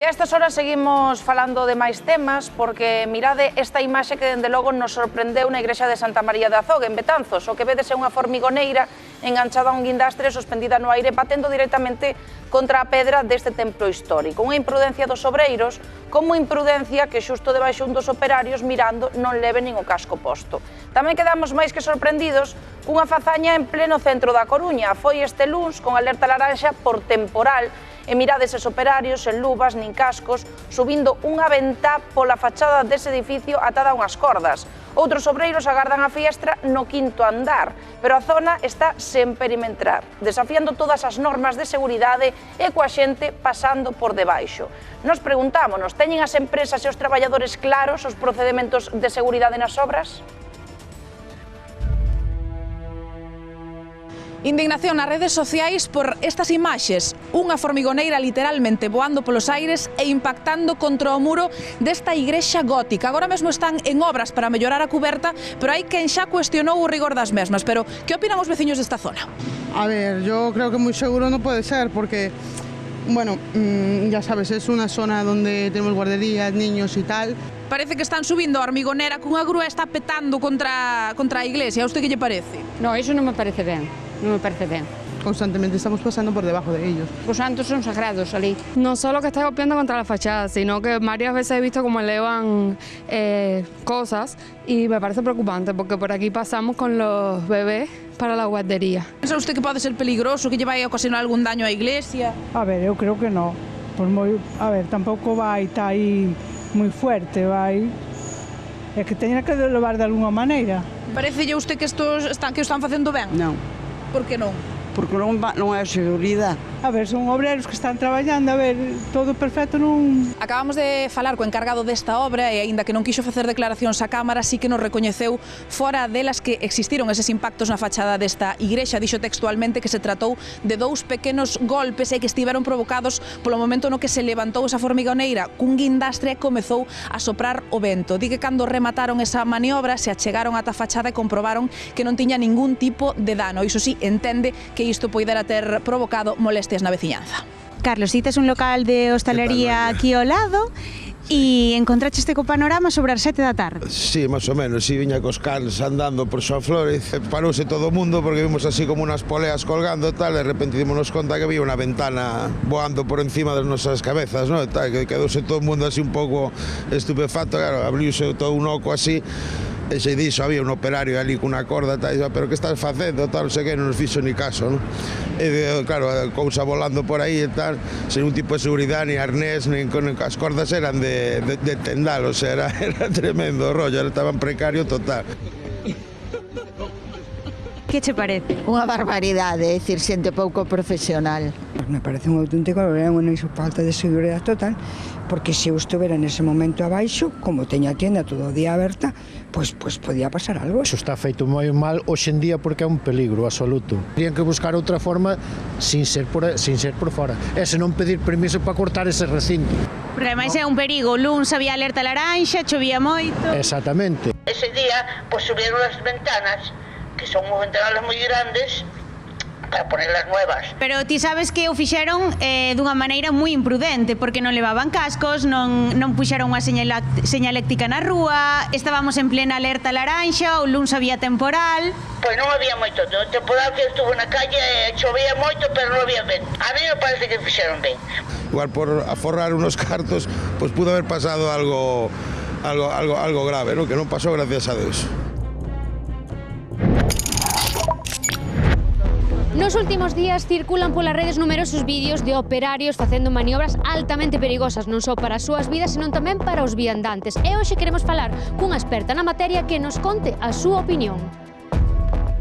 E a estas horas seguimos falando de máis temas porque mirade esta imaxe que dende logo nos sorprendeu na igrexa de Santa María de Azogue, en Betanzos. O que vedes é unha formigoneira enganchada a un guindastre suspendida no aire batendo directamente contra a pedra deste templo histórico. Unha imprudencia dos obreiros, como imprudencia que xusto debaixo un dos operarios mirando non leve nin o casco posto. Tamén quedamos máis que sorprendidos cunha fazaña en pleno centro da Coruña. Foi este luns con alerta laranxa por temporal e mirades eses operarios en luvas nin cascos subindo unha ventá pola fachada dese edificio atada a unhas cordas. Outros obreiros agardan a fiestra no quinto andar, pero a zona está sen perimetrar, desafiando todas as normas de seguridade e coa xente pasando por debaixo. Nos preguntámonos, teñen as empresas e os traballadores claros os procedementos de seguridade nas obras? Indignación nas redes sociais por estas imaxes, unha formigoneira literalmente voando polos aires e impactando contra o muro desta igrexa gótica. Agora mesmo están en obras para mellorar a cuberta, pero hai quen xa cuestionou o rigor das mesmas. Pero, que opinan os veciños desta zona? A ver, yo creo que muy seguro no puede ser, porque, bueno, ya sabes, es una zona donde tenemos guarderías, niños y tal. Parece que están subindo a hormigonera cunha grúa está petando contra a iglesia. A usted que lle parece? No, eso non me parece ben. Non me parece ben. Constantemente estamos pasando por debajo de ellos. Os santos son sagrados ali. No solo que está golpeando contra la fachada, sino que varias veces he visto cómo elevan cosas y me parece preocupante porque por aquí pasamos con los bebés para la guardería. Pensa usted que pode ser peligroso, que lle vai a ocasionar algún daño á iglesia? A ver, eu creo que no. Pues a ver, tampouco vai estar aí moi fuerte, vai... É que teña que levar de alguna maneira. Parecelle usted que o están facendo ben? Non. Por que non? Porque non é seguridade. A ver, son obreros que están traballando, a ver, todo perfecto non... Acabamos de falar co encargado desta obra e aínda que non quixo facer declaracións á Cámara, sí que nos recoñeceu fora delas que existiron eses impactos na fachada desta igrexa. Dixo textualmente que se tratou de dous pequenos golpes e que estiveron provocados polo momento no que se levantou esa formigoneira cun guindastre e comezou a soprar o vento. Di que cando remataron esa maniobra se achegaron ata a fachada e comprobaron que non tiña ningún tipo de dano. Iso sí, entende que isto poidera ter provocado molestias na veciñanza. Carlos, ti tes un local de hostalería aquí ao lado e encontraste co panorama sobre as 7 da tarde. Sí, máis ou menos, si viña cos cans andando por Xoa Flores, parouse todo o mundo porque vimos así como unas poleas colgando e tal, e de repente dimos conta que había unha ventana voando por encima das nosas cabezas, ¿no? E tal, que quedouse todo o mundo así un pouco estupefacto, claro, abriuse todo un oco así. E se dixo, había un operario ali cunha corda, tal, pero que estás facendo, tal, non sei que, non nos fixo ni caso, non? E, claro, a cousa volando por aí e tal, sen un tipo de seguridade, ni arnés, nin as cordas eran de tendal, o sea, era tremendo o rollo, estaban precario total. Que che parece? Unha barbaridade, é dicir, xente pouco profesional. Me parece un auténtico problema, unha falta de seguridade total, porque se eu estuvera nese momento abaixo, como teña a tienda todo o día aberta, pois podía pasar algo. Iso está feito moi mal hoxe en día porque é un peligro absoluto. Terían que buscar outra forma sin ser por fora. E se non pedir permiso para cortar ese recinto. Porque ademais é un perigo, luns había alerta laranxa, chovía moito. Exactamente. Ese día, pues subieron las ventanas, que son ventanales moi grandes, para ponerlas nuevas. Pero ti sabes que o fixeron dunha maneira moi imprudente, porque non levaban cascos, non puxeron unha señaléctica na rúa, estábamos en plena alerta laranxa, o luns había temporal. Pois non había moito, o temporal que estuvo na calle chovía moito, pero non había vento. A mí me parece que fixeron ben. Igual por aforrar unos cartos, pues pudo haber pasado algo grave, ¿no? Que non pasou, gracias a Deus. Nos últimos días circulan polas redes numerosos vídeos de operarios facendo maniobras altamente perigosas non só para as súas vidas, senón tamén para os viandantes. E hoxe queremos falar cunha experta na materia que nos conte a súa opinión.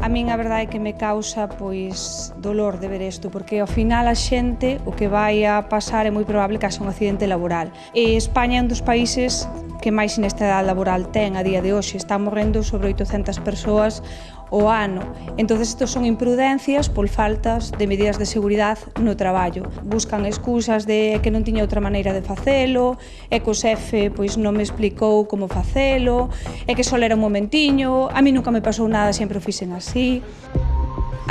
A min a verdade é que me causa pois dolor de ver isto, porque ao final a xente o que vai a pasar é moi probable que haxa un accidente laboral. E España é un dos países que máis inestabilidade laboral ten a día de hoxe. Están morrendo sobre 800 persoas o ano. Entón, estos son imprudencias por faltas de medidas de seguridade no traballo. Buscan excusas de que non tiña outra maneira de facelo, e que o xefe pois non me explicou como facelo, e que só era un momentiño, a mí nunca me pasou nada, sempre o fixen así.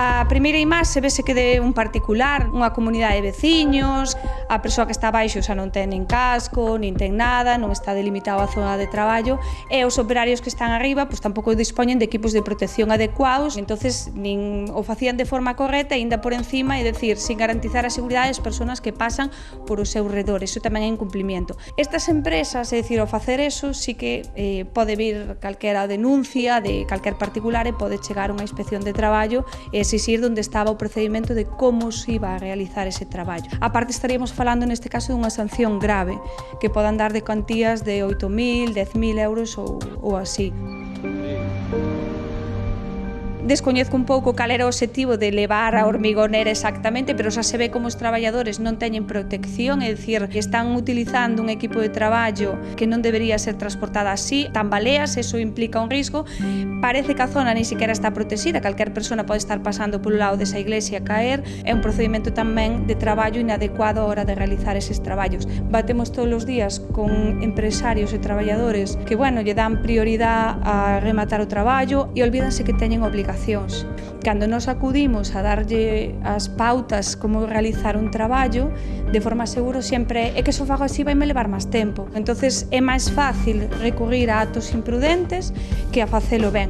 A primeira imaxe vese que de un particular, unha comunidade de veciños, a persoa que está abaixo xa non ten nin casco, nin ten nada, non está delimitado a zona de traballo, e os operarios que están arriba pois tampouco dispoñen de equipos de protección adecuados, entonces nin o facían de forma correcta, aínda por encima, é dicir, sin garantizar a seguridade das persoas que pasan por o seu redor, iso tamén é incumplimento. Estas empresas, é dicir, ao facer eso, sí que pode vir calquera denuncia de calquer particular e pode chegar unha inspección de traballo e exixir onde estaba o procedimento de como se iba a realizar ese traballo. A parte estaríamos falando neste caso dunha sanción grave que podan dar de cuantías de 8.000, 10.000 euros ou así. Descoñezco un pouco cal era o obxectivo de levar a hormigonera exactamente, pero xa se ve como os traballadores non teñen protección, é dicir, están utilizando un equipo de traballo que non debería ser transportada así, tambaleas, eso implica un risco. Parece que a zona ni siquiera está protegida, calquer persona pode estar pasando polo lado desa iglesia a caer, é un procedimento tamén de traballo inadecuado a hora de realizar eses traballos. Batemos todos os días con empresarios e traballadores que, bueno, lle dan prioridade a rematar o traballo e olvídanse que teñen obligacións. Cando nos acudimos a darlle as pautas como realizar un traballo, de forma seguro sempre é que se o fago así vai me levar máis tempo. Entonces é máis fácil recurrir a actos imprudentes que a facelo ben.